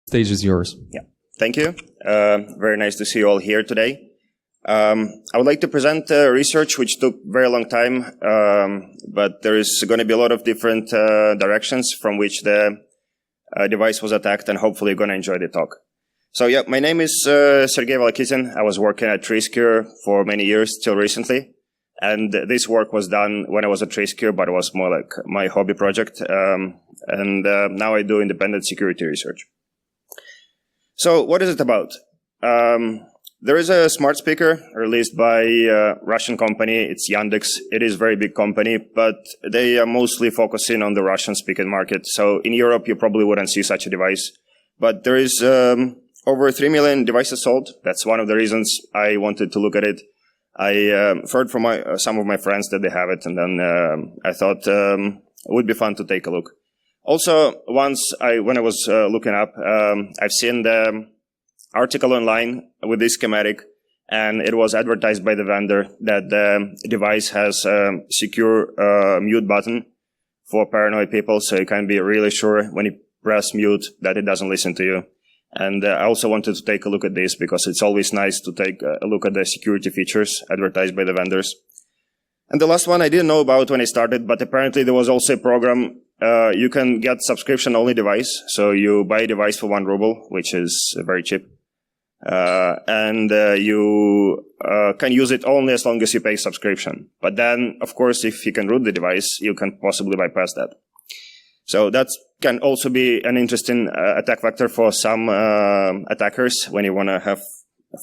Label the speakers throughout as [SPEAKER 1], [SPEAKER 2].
[SPEAKER 1] Stage is yours.
[SPEAKER 2] Yeah, thank you. Very nice to see you all here today. I would like to present research which took very long time, but there is going to be a lot of different directions from which the device was attacked, and hopefully you're going to enjoy the talk. So yeah, my name is Sergei. I was working at Trescure for many years till recently. And this work was done when I was at Trescure, but it was more like my hobby project. Now I do independent security research. So what is it about? There is a smart speaker released by a Russian company. It's Yandex. It is a very big company, but they are mostly focusing on the Russian-speaking market. So in Europe, you probably wouldn't see such a device. But there is over 3 million devices sold. That's one of the reasons I wanted to look at it. I heard from some of my friends that they have it, and then I thought it would be fun to take a look. Also, when I was looking up, I've seen the article online with this schematic, and it was advertised by the vendor that the device has a secure mute button for paranoid people, so you can be really sure when you press mute that it doesn't listen to you. And I also wanted to take a look at this because it's always nice to take a look at the security features advertised by the vendors. And the last one I didn't know about when I started, but apparently there was also a program. You can get subscription-only device. So you buy a device for 1 ruble, which is very cheap. You can use it only as long as you pay subscription. But then, of course, if you can root the device, you can possibly bypass that. So that can also be an interesting attack vector for some attackers when you want to have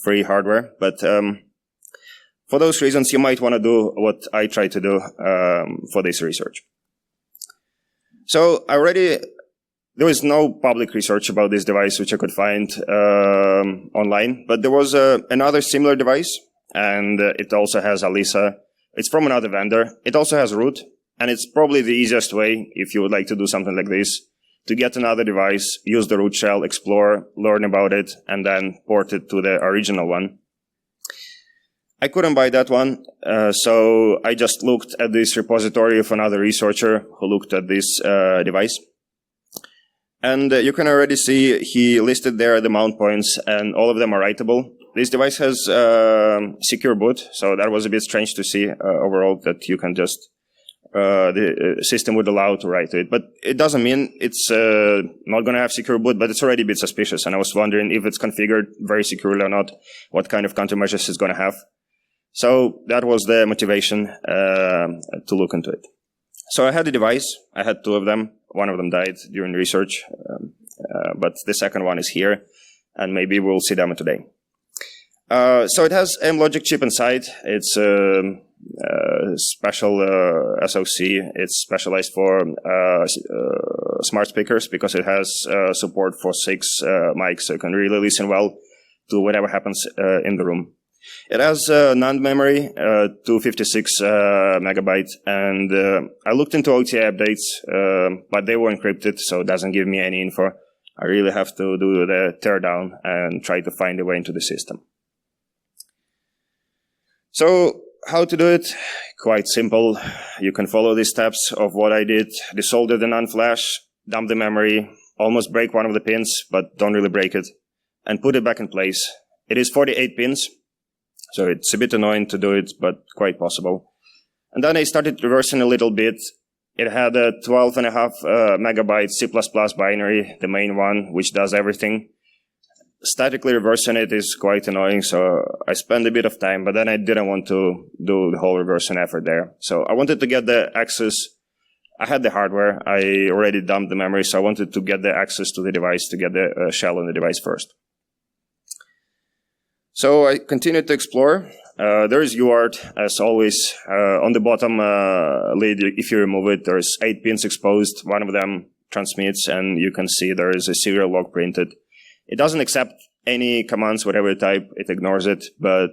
[SPEAKER 2] free hardware. But for those reasons, you might want to do what I try to do for this research. So there is no public research about this device which I could find online, but there was another similar device, and it also has Alisa. It's from another vendor. It also has root. And it's probably the easiest way, if you would like to do something like this, to get another device, use the root shell, explore, learn about it, and then port it to the original one. I couldn't buy that one, so I just looked at this repository of another researcher who looked at this device. And you can already see he listed there the mount points, and all of them are writable. This device has secure boot, so that was a bit strange to see overall that you can just the system would allow to write to it. But it doesn't mean it's not going to have secure boot, but it's already a bit suspicious. And I was wondering if it's configured very securely or not, what kind of countermeasures it's going to have. So that was the motivation to look into it. So I had a device. I had 2 of them. One of them died during research, but the second one is here, and maybe we'll see them today. So it has M-Logic chip inside. It's special SoC. It's specialized for smart speakers because it has support for 6 mics, so you can really listen well to whatever happens in the room. It has NAND memory, 256 megabyte, and I looked into OTA updates, but they were encrypted, so it doesn't give me any info. I really have to do the teardown and try to find a way into the system. So how to do it? Quite simple. You can follow these steps of what I did. Desolder the NAND flash, dump the memory, almost break one of the pins, but don't really break it, and put it back in place. It is 48 pins, so it's a bit annoying to do it, but quite possible. And then I started reversing a little bit. It had a 12.5 megabyte C++ binary, the main one, which does everything. Statically reversing it is quite annoying, so I spent a bit of time, but then I didn't want to do the whole reversing effort there. So I wanted to get the access. I had the hardware. I already dumped the memory, so I wanted to get the access to the device to get the shell on the device first. So I continued to explore. There is UART, as always. On the bottom lid, if you remove it, there's 8 pins exposed. One of them transmits, and you can see there is a serial log printed. It doesn't accept any commands, whatever type, it ignores it. But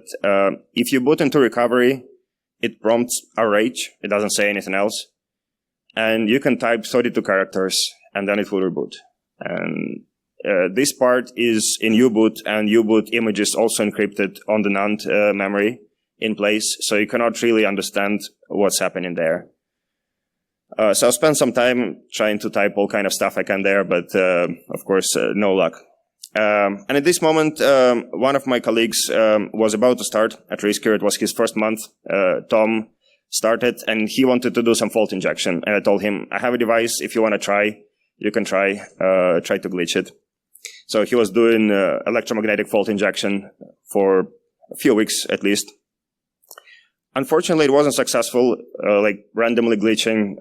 [SPEAKER 2] if you boot into recovery, it prompts RH. It doesn't say anything else. And you can type 32 characters, and then it will reboot. And this part is in U-boot, and U-boot image is also encrypted on the NAND memory in place, so you cannot really understand what's happening there. So I spent some time trying to type all kind of stuff I can there, but of course, no luck. And at this moment, one of my colleagues was about to start at Risker. It was his first month. Tom started, and he wanted to do some fault injection. And I told him, I have a device. If you want to try, you can try to glitch it. So he was doing electromagnetic fault injection for a few weeks at least. Unfortunately, it wasn't successful, like randomly glitching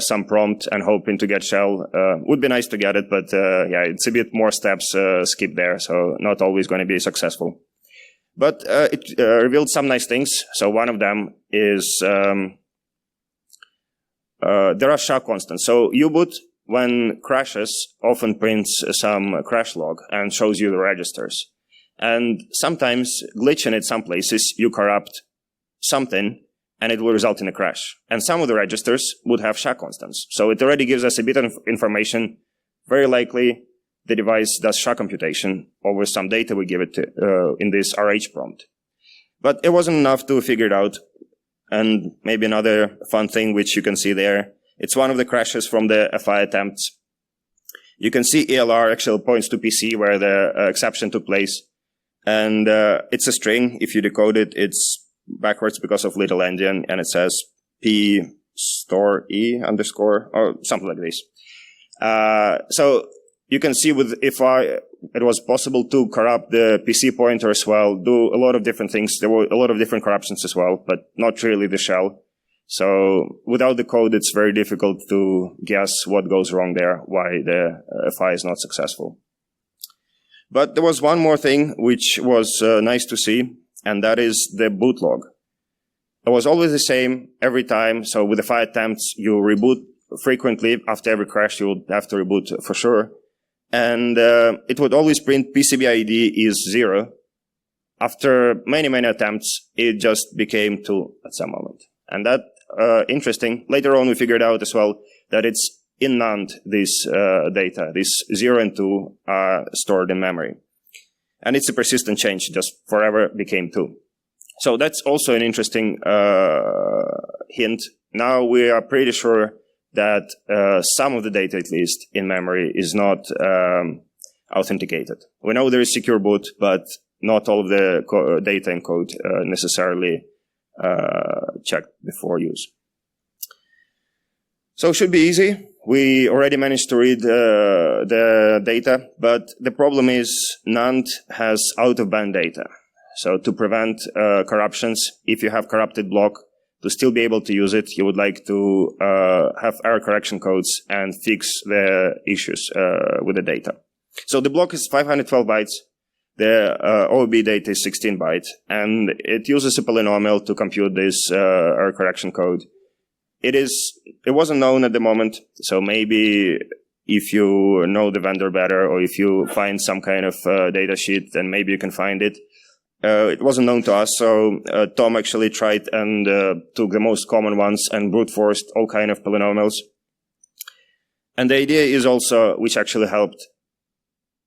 [SPEAKER 2] some prompt and hoping to get shell. Would be nice to get it, but yeah, it's a bit more steps skipped there, so not always going to be successful. But it revealed some nice things. So one of them is there are SHA constants. So U-boot, when crashes, often prints some crash log and shows you the registers. And sometimes glitching at some places, you corrupt something, and it will result in a crash. And some of the registers would have SHA constants. So it already gives us a bit of information. Very likely, the device does SHA computation over some data we give it to, in this RH prompt. But it wasn't enough to figure it out. And maybe another fun thing which you can see there, it's one of the crashes from the FI attempts. You can see ELR actually points to PC where the exception took place. And it's a string. If you decode it, it's backwards because of little endian, and it says p store e underscore or something like this. So you can see with FI, it was possible to corrupt the PC pointer as well, do a lot of different things. There were a lot of different corruptions as well, but not really the shell. So without the code, it's very difficult to guess what goes wrong there, why the FI is not successful. But there was one more thing which was nice to see, and that is the boot log. It was always the same every time. So with the FI attempts, you reboot frequently. After every crash, you would have to reboot for sure. And it would always print PCB ID is 0. After many, many attempts, it just became 2 at some moment. And that, interesting. Later on, we figured out as well that it's in NAND, this data. This 0 and 2 are stored in memory. And it's a persistent change, just forever became 2. So that's also an interesting hint. Now we are pretty sure that some of the data, at least in memory, is not authenticated. We know there is secure boot, but not all of the data and code necessarily checked before use. So it should be easy. We already managed to read the data, but the problem is NAND has out-of-band data. So to prevent corruptions, if you have corrupted block, to still be able to use it, you would like to have error correction codes and fix the issues with the data. So the block is 512 bytes. The OOB data is 16 bytes, and it uses a polynomial to compute this error correction code. It wasn't known at the moment, so maybe if you know the vendor better, or if you find some kind of data sheet, then maybe you can find it. It wasn't known to us, so Tom actually tried and took the most common ones and brute forced all kind of polynomials. And the idea is also, which actually helped,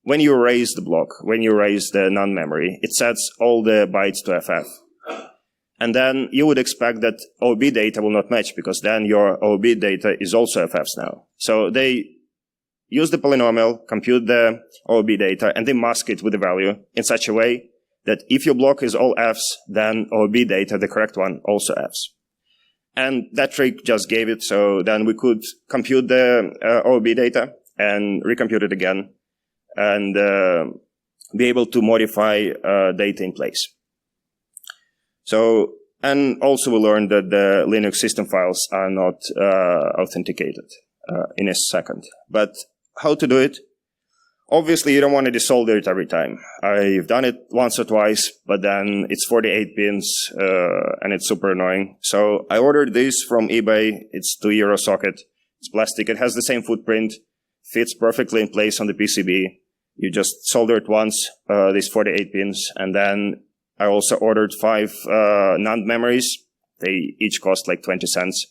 [SPEAKER 2] when you erase the block, when you erase the NAND memory, it sets all the bytes to FF. And then you would expect that OOB data will not match, because then your OOB data is also FFs now. So they use the polynomial, compute the OOB data, and they mask it with the value in such a way that if your block is all Fs, then OOB data, the correct one, also Fs. And that trick just gave it, so then we could compute the OOB data and recompute it again, and be able to modify data in place. So, and also we learned that the Linux system files are not authenticated in a second. But how to do it? Obviously, you don't want to desolder it every time. I've done it once or twice, but then it's 48 pins, and it's super annoying. So I ordered this from eBay. It's €2 socket. It's plastic. It has the same footprint, fits perfectly in place on the PCB. You just solder it once, these 48 pins, and then I also ordered 5 NAND memories. They each cost like 20 cents.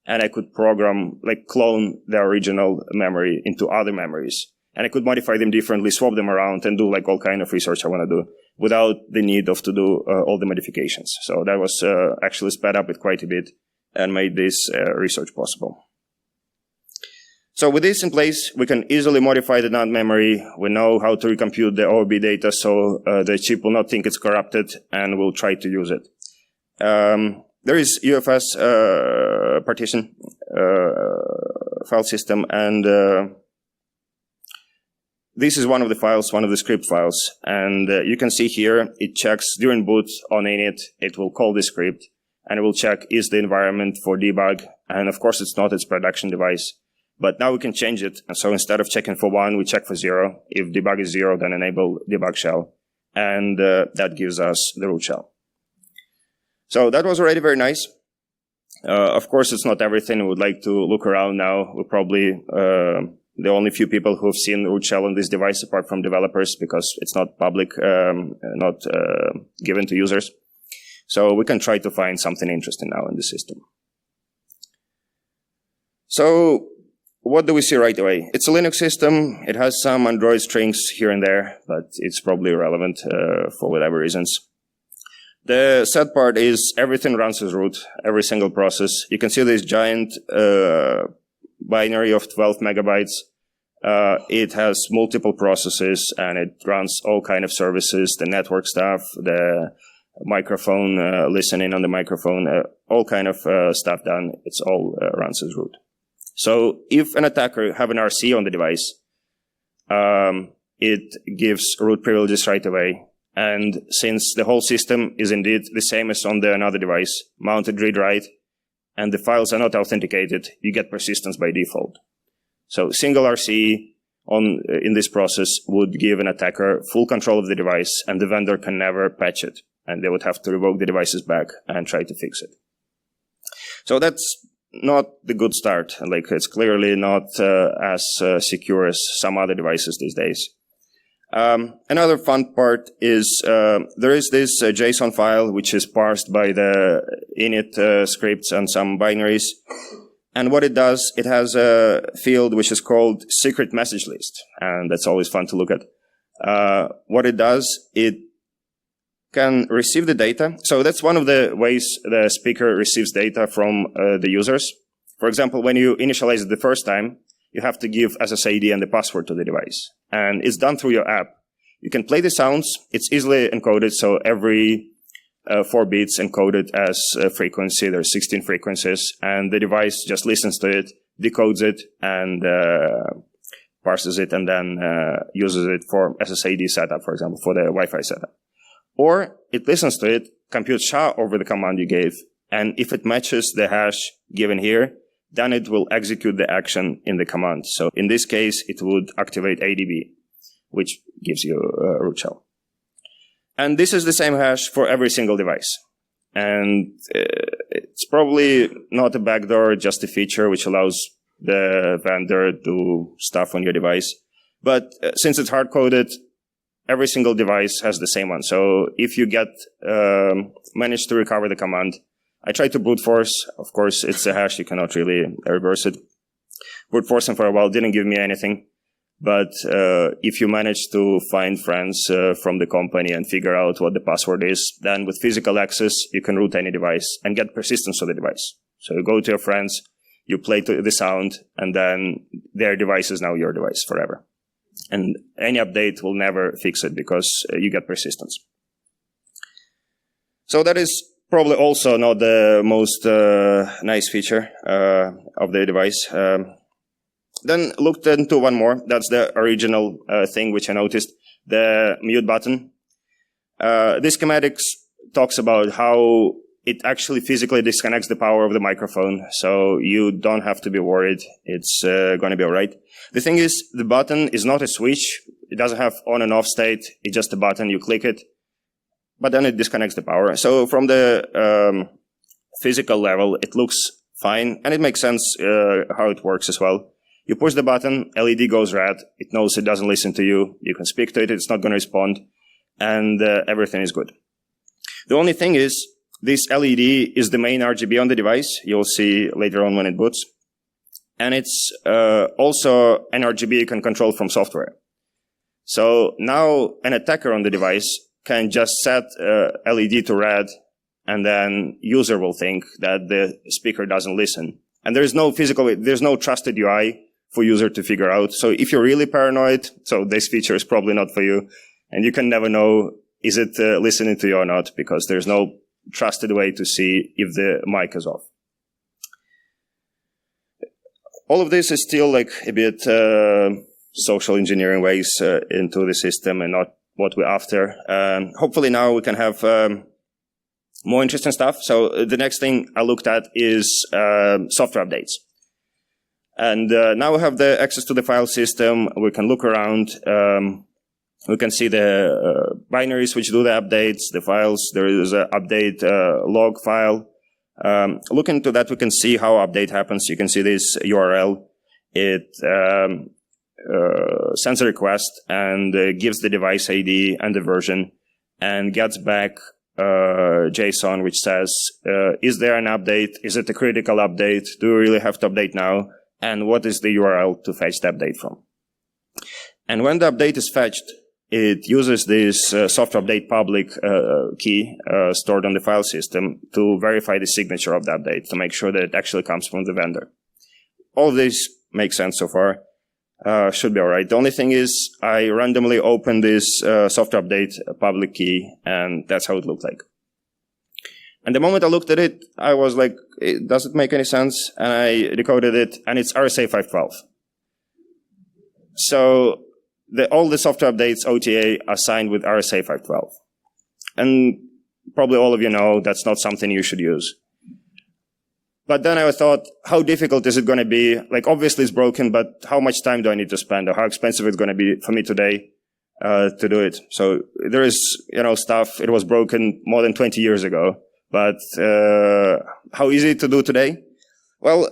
[SPEAKER 2] And I could program, like clone the original memory into other memories. And I could modify them differently, swap them around, and do like all kind of research I want to do without the need of to do all the modifications. So that was actually sped up it quite a bit and made this research possible. So So with this in place, we can easily modify the NAND memory. We know how to recompute the ORB data, so the chip will not think it's corrupted and will try to use it. There is UFS partition file system, and this is one of the files, one of the script files. And you can see here, it checks during boot on init, it will call the script, and it will check is the environment for debug. And of course, it's not its production device. But now we can change it. And so instead of checking for 1, we check for 0. If debug is 0, then enable debug shell. And that gives us the root shell. So that was already very nice. Of course, it's not everything. We would like to look around now. We're probably the only few people who have seen root shell on this device, apart from developers, because it's not public, not given to users. So we can try to find something interesting now in the system. So what do we see right away? It's a Linux system. It has some Android strings here and there, but it's probably irrelevant for whatever reasons. The sad part is everything runs as root, every single process. You can see this giant binary of 12 megabytes. It has multiple processes, and it runs all kind of services, the network stuff, the microphone, listening on the microphone, all kind of stuff done. It's all runs as root. So if an attacker have an RC on the device, it gives root privileges right away. And since the whole system is indeed the same as on the another device, mounted read-write, and the files are not authenticated, you get persistence by default. So single RC in this process would give an attacker full control of the device, and the vendor can never patch it. And they would have to revoke the devices back and try to fix it. So that's not the good start. Like, it's clearly not as secure as some other devices these days. Another fun part is there is this JSON file which is parsed by the init scripts and some binaries. And what it does, it has a field which is called secret message list. And that's always fun to look at. What it does, it can receive the data. So that's one of the ways the speaker receives data from the users. For example, when you initialize it the first time, you have to give SSID and the password to the device. And it's done through your app. You can play the sounds. It's easily encoded, so every 4 bits encoded as a frequency. There's 16 frequencies, and the device just listens to it, decodes it, and parses it, and then uses it for SSID setup, for example, for the Wi-Fi setup. Or it listens to it, computes SHA over the command you gave, and if it matches the hash given here, then it will execute the action in the command. So in this case, it would activate ADB, which gives you a root shell. And this is the same hash for every single device. And it's probably not a backdoor, just a feature which allows the vendor to do stuff on your device. But since it's hard-coded, every single device has the same one. So if you manage to recover the command, I tried to brute force. Of course, it's a hash. You cannot really reverse it. Brute forcing for a while didn't give me anything. But if you manage to find friends from the company and figure out what the password is, then with physical access, you can root any device and get persistence of the device. So you go to your friends, you play the sound, and then their device is now your device forever. And any update will never fix it because you get persistence. So that is probably also not the most nice feature of the device. Then looked into one more. That's the original thing which I noticed, the mute button. This schematics talks about how it actually physically disconnects the power of the microphone, so you don't have to be worried. It's going to be all right. The thing is, the button is not a switch. It doesn't have on and off state. It's just a button. You click it, but then it disconnects the power. So from the physical level, it looks fine, and it makes sense how it works as well. You push the button, LED goes red. It knows it doesn't listen to you. You can speak to it. It's not going to respond, and everything is good. The only thing is, this LED is the main RGB on the device. You'll see later on when it boots. And it's also an RGB you can control from software. So now an attacker on the device can just set LED to red, and then user will think that the speaker doesn't listen. And there's no trusted UI for user to figure out. So if you're really paranoid, so this feature is probably not for you, and you can never know, is it listening to you or not, because there's no trusted way to see if the mic is off. All of this is still like a bit social engineering ways into the system and not what we're after. Hopefully now we can have more interesting stuff. So the next thing I looked at is software updates. And now we have the access to the file system. We can look around. We can see the binaries which do the updates, the files. There is an update log file. Look into that, we can see how update happens. You can see this URL. It sends a request and gives the device ID and the version and gets back JSON which says, is there an update? Is it a critical update? Do we really have to update now? And what is the URL to fetch the update from? And when the update is fetched, it uses this software update public key stored on the file system to verify the signature of the update, to make sure that it actually comes from the vendor. All of this makes sense so far. Should be all right. The only thing is I randomly opened this software update public key, and that's how it looked like. And the moment I looked at it, I was like, does it make any sense? And I decoded it, and it's RSA 512. So all the software updates OTA are signed with RSA 512. And probably all of you know that's not something you should use. But then I thought, how difficult is it going to be? Like, obviously it's broken, but how much time do I need to spend, or how expensive it's going to be for me today to do it? So there is, stuff, it was broken more than 20 years ago. But how easy to do today? Well,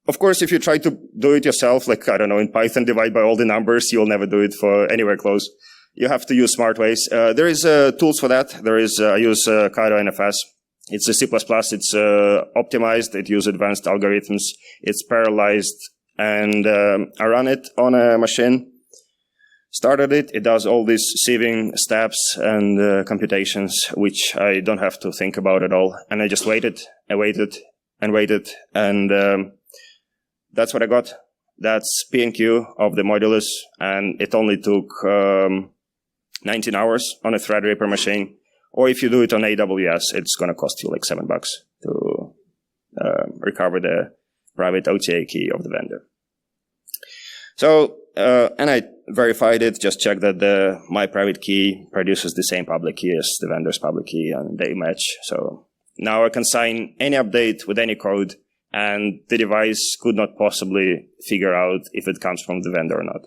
[SPEAKER 2] of course, if you try to do it yourself, like, I don't know, in Python, divide by all the numbers, you'll never do it for anywhere close. You have to use smart ways. There is tools for that. There is, I use Cairo NFS. It's a C++. It's optimized. It uses advanced algorithms. It's parallelized. And I run it on a machine. Started it. It does all these sieving steps and computations, which I don't have to think about at all. And I just waited. I waited and waited. And that's what I got. That's P&Q of the modulus, and it only took 19 hours on a Threadripper machine. Or if you do it on AWS, it's going to cost you like $7 to recover the private OTA key of the vendor. So, and I verified it, just checked that my private key produces the same public key as the vendor's public key, and they match. So now I can sign any update with any code, and the device could not possibly figure out if it comes from the vendor or not.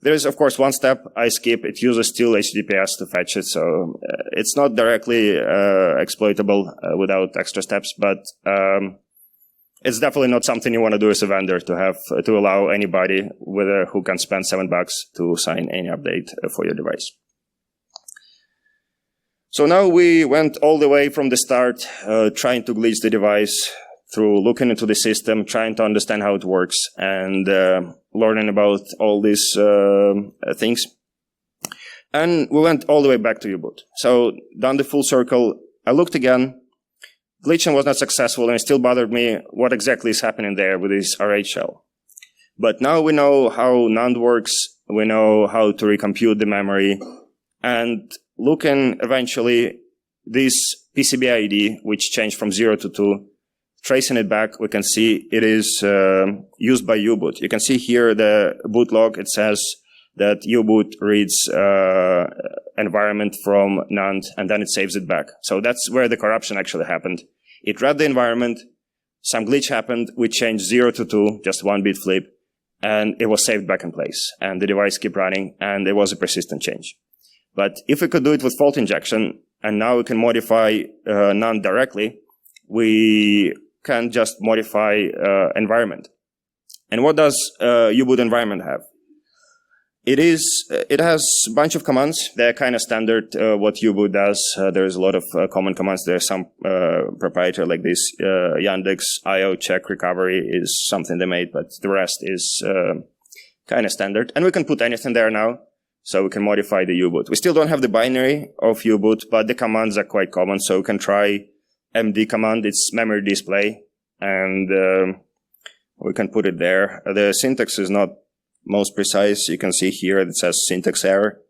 [SPEAKER 2] There is, of course, one step I skip. It uses still HTTPS to fetch it, so it's not directly exploitable without extra steps, but it's definitely not something you want to do as a vendor, to allow anybody who can spend $7 to sign any update for your device. So now we went all the way from the start, trying to glitch the device, through looking into the system, trying to understand how it works, and learning about all these things. And we went all the way back to U-boot. So done the full circle. I looked again. Glitching was not successful, and it still bothered me what exactly is happening there with this RH shell. But now we know how NAND works. We know how to recompute the memory. And looking eventually, this PCB ID, which changed from 0 to 2, tracing it back, we can see it is used by U-boot. You can see here the boot log. It says that U-boot reads environment from NAND, and then it saves it back. So that's where the corruption actually happened. It read the environment, some glitch happened, we changed 0 to 2, just 1 bit flip, and it was saved back in place. And the device kept running, and it was a persistent change. But if we could do it with fault injection, and now we can modify NAND directly, we can just modify environment. And what does U-boot environment have? It has a bunch of commands. They're kind of standard what U-boot does. There's a lot of common commands. There's some proprietary like this. Yandex IO check recovery is something they made, but the rest is kind of standard. And we can put anything there now, so we can modify the U-boot. We still don't have the binary of U-boot, but the commands are quite common, so we can try MD command. It's memory display, and we can put it there. The syntax is not most precise. You can see here it says syntax error,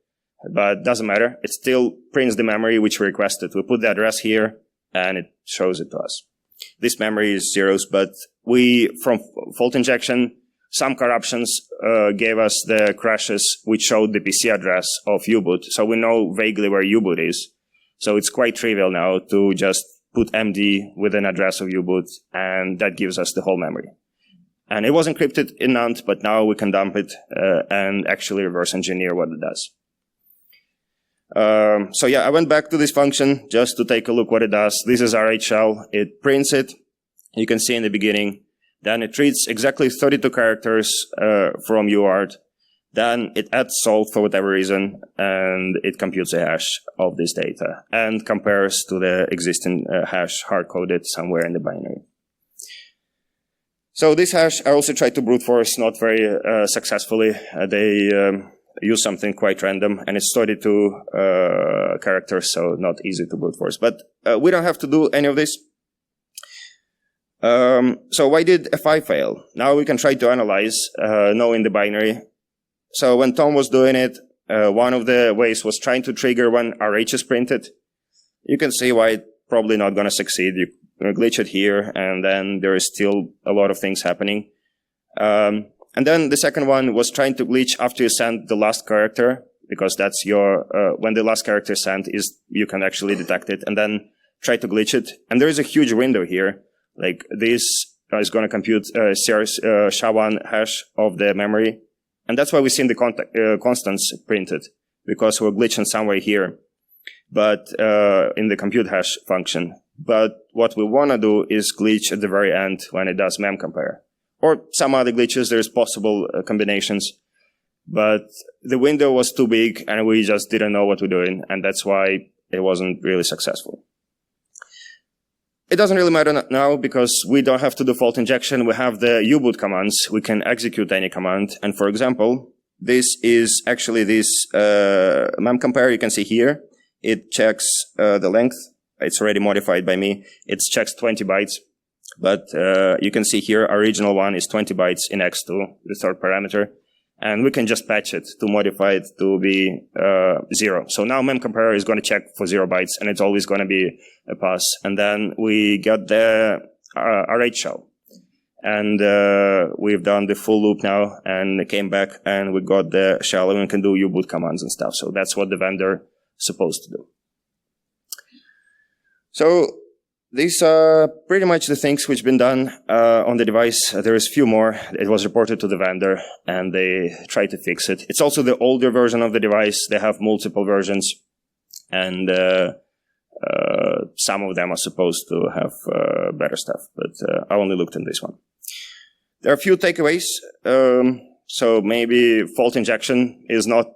[SPEAKER 2] but it doesn't matter. It still prints the memory which we requested. We put the address here, and it shows it to us. This memory is zeros, but from fault injection, some corruptions gave us the crashes which showed the PC address of U-boot, so we know vaguely where U-boot is. So it's quite trivial now to just put MD with an address of U-boot, and that gives us the whole memory. And it was encrypted in NAND, but now we can dump it and actually reverse engineer what it does. So yeah, I went back to this function just to take a look what it does. This is our shell. It prints it. You can see in the beginning. Then it reads exactly 32 characters from UART. Then it adds salt for whatever reason, and it computes a hash of this data and compares to the existing hash hard-coded somewhere in the binary. So this hash, I also tried to brute force, not very successfully. They use something quite random, and it's 32 characters, so not easy to brute force. But we don't have to do any of this. So why did F5 fail? Now we can try to analyze, knowing the binary. So when Tom was doing it, one of the ways was trying to trigger when RH is printed. You can see why it's probably not going to succeed. You glitch it here, and then there is still a lot of things happening. And then the second one was trying to glitch after you send the last character, because that's your, when the last character is sent, you can actually detect it, and then try to glitch it. And there is a huge window here. Like this is going to compute SHA-1 hash of the memory. And that's why we see the constants printed, because we're glitching somewhere here, but in the compute hash function. But what we want to do is glitch at the very end when it does mem compare. Or some other glitches, there's possible combinations. But the window was too big, and we just didn't know what we're doing, and that's why it wasn't really successful. It doesn't really matter now, because we don't have to do fault injection. We have the U-boot commands. We can execute any command. And for example, this is actually this mem compare. You can see here. It checks the length. It's already modified by me. It checks 20 bytes. But you can see here, our original one is 20 bytes in X2, the third parameter. And we can just patch it to modify it to be 0. So now memcompare is going to check for 0 bytes, and it's always going to be a pass. And then we got the RH shell. And we've done the full loop now, and it came back, and we got the shell, and we can do U-boot commands and stuff. So that's what the vendor is supposed to do. So these are pretty much the things which have been done on the device. There is a few more. It was reported to the vendor, and they tried to fix it. It's also the older version of the device. They have multiple versions, and some of them are supposed to have better stuff, but I only looked in this one. There are a few takeaways. So maybe fault injection is not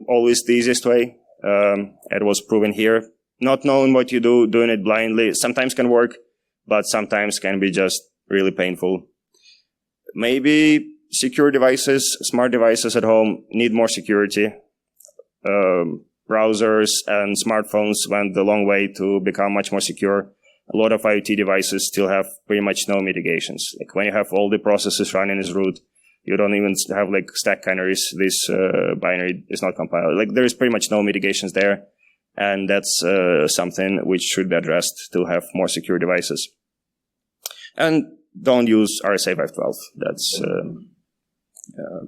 [SPEAKER 2] always the easiest way. It was proven here. Not knowing what you do, doing it blindly, sometimes can work, but sometimes can be just really painful. Maybe secure devices, smart devices at home need more security. Browsers and smartphones went the long way to become much more secure. A lot of IoT devices still have pretty much no mitigations. Like when you have all the processes running as root, you don't even have like stack canaries. This binary is not compiled. Like there is pretty much no mitigations there. And that's something which should be addressed to have more secure devices. And don't use RSA 512. That's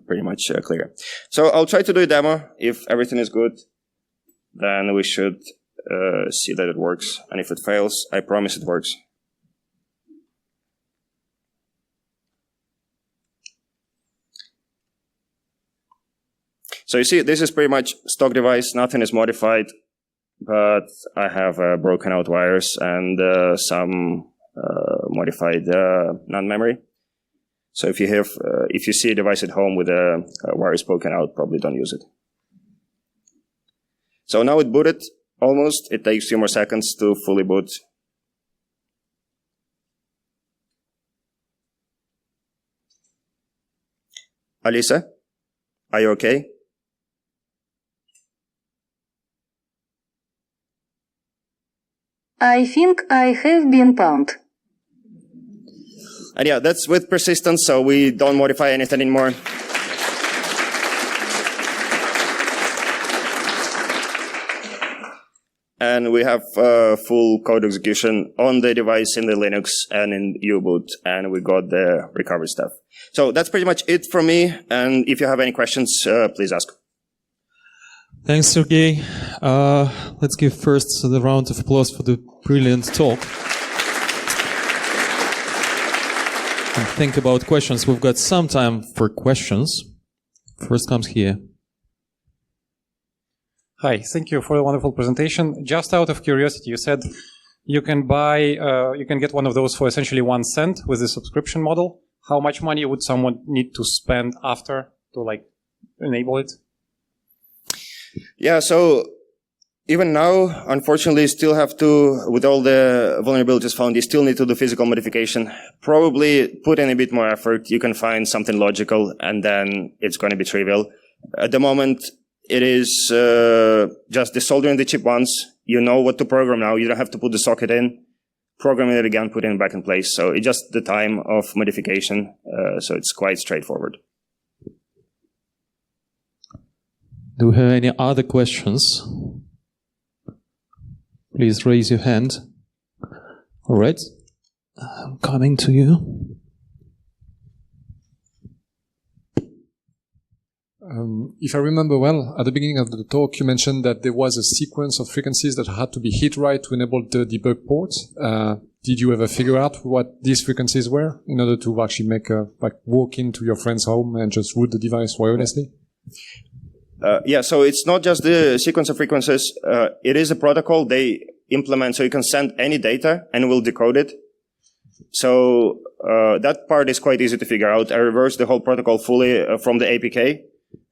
[SPEAKER 2] pretty much clear. So I'll try to do a demo. If everything is good, then we should see that it works. And if it fails, I promise it works. So you see, this is pretty much stock device. Nothing is modified. But I have broken out wires and some modified NAND memory. So if you see a device at home with a wire broken out, probably don't use it. So now it booted almost. It takes a few more seconds to fully boot. Alisa, are you okay?
[SPEAKER 1] I think I have been pwned.
[SPEAKER 2] And yeah, that's with persistence, so we don't modify anything anymore. And we have full code execution on the device in the Linux and in U-boot, and we got the recovery stuff. So that's pretty much it from me. And if you have any questions, please ask.
[SPEAKER 1] Thanks, Sergei. Let's give first the round of applause for the brilliant talk. And think about questions. We've got some time for questions. First comes here.
[SPEAKER 3] Hi, thank you for a wonderful presentation. Just out of curiosity, you said you can get one of those for essentially 1 cent with the subscription model. How much money would someone need to spend after to enable it?
[SPEAKER 2] Yeah, so even now, unfortunately, you still have to, with all the vulnerabilities found, you still need to do physical modification. Probably put in a bit more effort. You can find something logical, and then it's going to be trivial. At the moment, it is just desoldering the chip once. You know what to program now. You don't have to put the socket in. Program it again, put it back in place. So it's just the time of modification. So it's quite straightforward.
[SPEAKER 1] Do we have any other questions? Please raise your hand. All right. I'm coming to you.
[SPEAKER 4] If I remember well, at the beginning of the talk, you mentioned that there was a sequence of frequencies that had to be hit right to enable the debug port. Did you ever figure out what these frequencies were in order to actually walk into your friend's home and just root the device wirelessly?
[SPEAKER 2] Yeah, so it's not just the sequence of frequencies. It is a protocol they implement, so you can send any data and we'll decode it. So that part is quite easy to figure out. I reversed the whole protocol fully from the APK,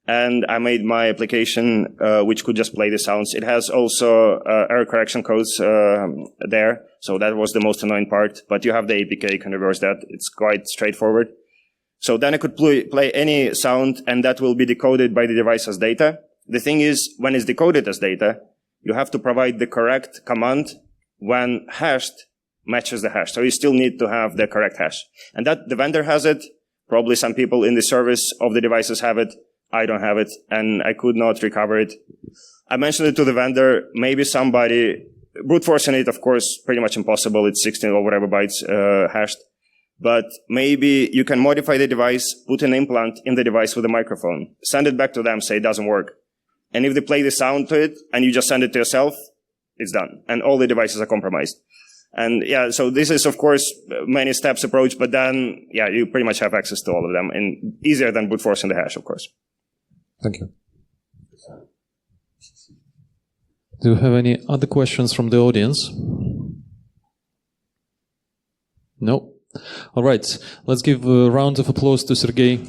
[SPEAKER 2] and I made my application which could just play the sounds. It has also error correction codes there, so that was the most annoying part. But you have the APK, you can reverse that. It's quite straightforward. So then I could play any sound, and that will be decoded by the device as data. The thing is, when it's decoded as data, you have to provide the correct command when hashed matches the hash. So you still need to have the correct hash. And that the vendor has it. Probably some people in the service of the devices have it. I don't have it, and I could not recover it. I mentioned it to the vendor. Maybe somebody brute forcing it, of course, pretty much impossible. It's 16 or whatever bytes hashed. But maybe you can modify the device, put an implant in the device with a microphone, send it back to them, say it doesn't work. And if they play the sound to it and you just send it to yourself, it's done. And all the devices are compromised. And yeah, so this is, of course, many steps approach, but then, yeah, you pretty much have access to all of them, and easier than brute forcing the hash, of course.
[SPEAKER 4] Thank you.
[SPEAKER 1] Do you have any other questions from the audience? No? All right. Let's give a round of applause to Sergei.